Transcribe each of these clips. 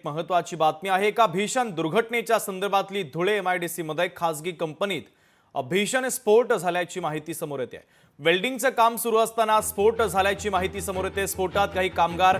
महत्त्वाची बातमी आहे। एका भीषण दुर्घटनेच्या संदर्भातली धुळे MIDC मध्ये खासगी कंपनीत भीषण स्फोट झाल्याची माहिती समोर येते। वेल्डिंगचं काम सुरू असताना स्फोट झाल्याची माहिती समोर येते। स्फोटात काही कामगार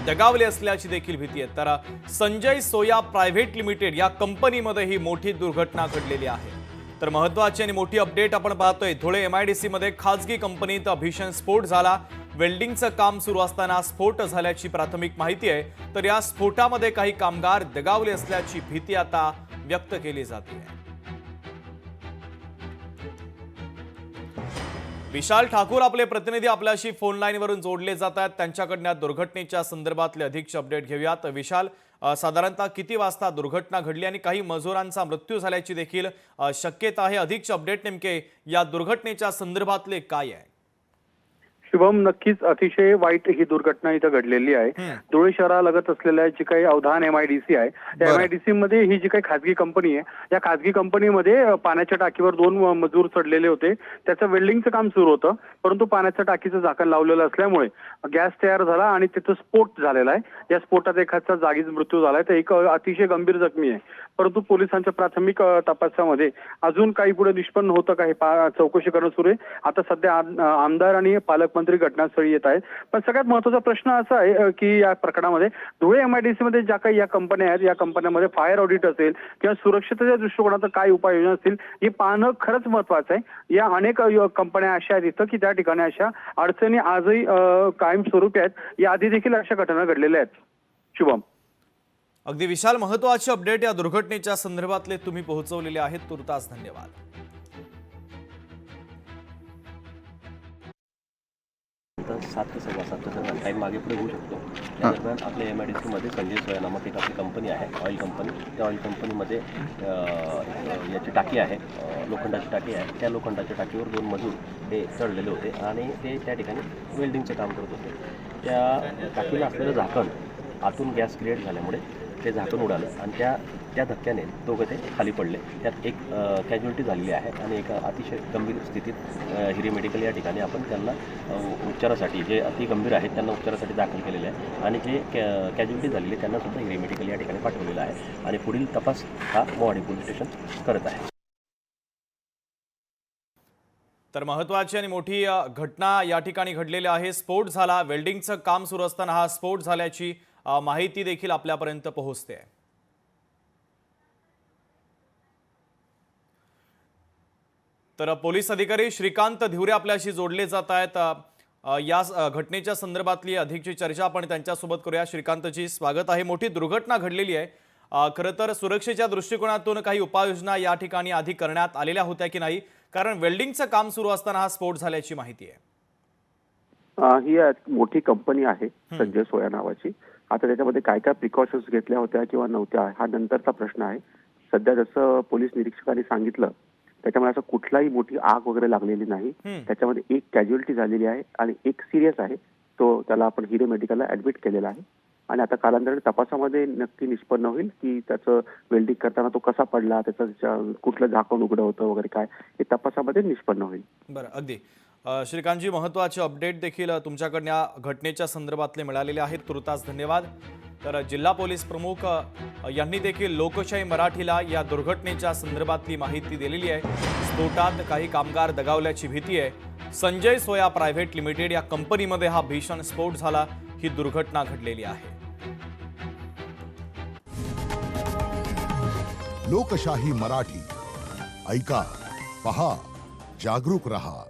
दगावले असल्याची देखील भीती आहे। तर संजय सोया प्रायव्हेट लिमिटेड या कंपनीमध्ये ही मोठी दुर्घटना घडलेली आहे। तर महत्त्वाची आणि मोठी अपडेट आपण पाहतोय। धुळे MIDC मध्ये खासगी कंपनीत भीषण स्फोट झाला। वेल्डिंगचं काम सुरू असताना स्फोट झाल्याची प्राथमिक माहिती आहे। तर या स्फोटामध्ये काही कामगार दगावले असल्याची भीती आता व्यक्त केली जाते आहे। विशाल ठाकूर आपले प्रतिनिधी आपल्याशी फोन लाईनवरून जोडले जात आहेत। त्यांच्याकडून दुर्घटनेच्या संदर्भातले अधिकचे अपडेट घेऊयात। विशाल, साधारणतः किती वाजता दुर्घटना घडली आणि काही मजुरांचा मृत्यू झाल्याची देखील शक्यता आहे। अधिकचे अपडेट नेमके या दुर्घटनेच्या संदर्भातले काय आहे? शुभम, नक्कीच अतिशय वाईट ही दुर्घटना इथं घडलेली आहे। धुळे शहरालगत असलेल्या जी काही अवधान MIDC आहे त्या MIDC मध्ये ही जी काही खासगी कंपनी आहे या खासगी कंपनीमध्ये पाण्याच्या टाकीवर 2 मजूर चढलेले होते। त्याचं वेल्डिंगचं काम सुरू होतं, परंतु पाण्याच्या टाकीचं झाकण लावलेलं असल्यामुळे गॅस तयार झाला आणि तिथं स्फोट झालेला आहे। या स्फोटात एकाचा जागीच मृत्यू झालाय, तर एक अतिशय गंभीर जखमी आहे। परंतु पोलिसांच्या प्राथमिक तपासामध्ये अजून काही पुढे निष्पन्न होतं का हे चौकशी करणं सुरू आहे। आता सध्या आमदार आणि पालकमंत्री घटनास्थळी येत आहेत। पण सगळ्यात महत्त्वाचा प्रश्न असा आहे की या प्रकरणामध्ये धुळे MIDC मध्ये ज्या काही या कंपन्या आहेत या कंपन्यांमध्ये फायर ऑडिट असेल किंवा सुरक्षिततेच्या दृष्टिकोनातून काय उपाययोजना असतील हे पाहणं खरंच महत्त्वाचं आहे। या अनेक कंपन्या अशा आहेत इथं की त्या ठिकाणी अशा अडचणी आजही कायमस्वरूपी आहेत। या आधी देखील अशा घटना घडलेल्या आहेत। शुभम, अगदी विशाल, महत्त्वाचे अपडेट या दुर्घटनेच्या संदर्भातले तुम्ही पोहोचवलेले आहेत। तुर्तास धन्यवाद। 7 ते 7:15 दरम्यान टाईम मागे पुढे होऊ शकतो। त्या दरम्यान आपल्या MIDC मध्ये संजय सोया नामक एक आपली कंपनी आहे, ऑइल कंपनी। त्या ऑइल कंपनीमध्ये याची टाकी आहे, लोखंडाची टाकी आहे। त्या लोखंडाच्या टाकीवर 2 मजूर हे चढलेले होते आणि ते त्या ठिकाणी वेल्डिंगचं काम करत होते। त्या टाकीला असलेलं झाकण आतून गॅस क्रिएट झाल्यामुळे ते झाकण उडालं आणि त्या धक्क्याने दोघं ते खाली पडले। त्यात एक कॅज्युअलिटी झालेली आहे आणि एका अतिशय गंभीर स्थितीत हिरे मेडिकल या ठिकाणी आपण त्यांना उपचारासाठी, जे अति गंभीर आहेत त्यांना उपचारासाठी दाखल केलेले आहे आणि जे कॅज्युअलिटी झालेली त्यांना सुद्धा हिरे मेडिकल या ठिकाणी पाठवलेलं आहे आणि पुढील तपास हा मोहाडी पोलीस स्टेशन करत आहे। तर महत्त्वाची आणि मोठी घटना या ठिकाणी घडलेली आहे। स्फोट झाला, वेल्डिंगचं काम सुरू असताना हा स्फोट झाल्याची माहिती देखील आपल्यापर्यंत पोहोचते आहे। तर पोलीस अधिकारी श्रीकांत धिवरे आपल्याशी जोडले जात आहेत। या घटनेच्या संदर्भातली अधिकची चर्चा आपण त्यांच्यासोबत करूया। श्रीकांतजी, स्वागत आहे। मोठी दुर्घटना घडलेली आहे। खरं तर सुरक्षेच्या दृष्टिकोनातून काही उपाययोजना या ठिकाणी आधी करण्यात आलेल्या होत्या की नाही? कारण वेल्डिंगचं काम सुरू असताना हा स्फोट झाल्याची माहिती आहे। ही मोठी कंपनी आहे संजय सोया नावाची। आता त्याच्यामध्ये काय काय प्रिकॉशन्स घेतल्या होत्या किंवा नव्हत्या हा नंतरचा प्रश्न आहे। सध्या जसं पोलीस निरीक्षकांनी सांगितलं त्याच्यामुळे असं कुठलाही मोठी आग वगैरे लागलेली नाही। त्याच्यामध्ये एक कॅज्युअलिटी झालेली आहे आणि एक सिरियस आहे, तो त्याला आपण हिरे मेडिकलला ऍडमिट केलेला आहे आणि आता कालांतराने तपासामध्ये नक्की निष्पन्न होईल की त्याचं वेल्डिंग करताना तो कसा पडला, त्याचं कुठलं झाकण उघडं होतं वगैरे काय हे तपासामध्ये निष्पन्न होईल। बरं, अगदी श्रीकांतजी, महत्त्वाचे अपडेट देखील तुमच्याकडून या घटनेच्या संदर्भातले मिळालेले आहेत। तुर्तास धन्यवाद। तर जिल्हा पोलीस प्रमुख यांनी देखील लोकशाही मराठीला या दुर्घटनेच्या संदर्भातली माहिती दिलेली आहे। स्फोटात काही कामगार दगावल्याची भीती आहे। संजय सोया प्रायव्हेट लिमिटेड या कंपनीमध्ये हा भीषण स्फोट झाला, ही दुर्घटना घडलेली आहे। लोकशाही मराठी ऐका, पहा, जागरूक रहा।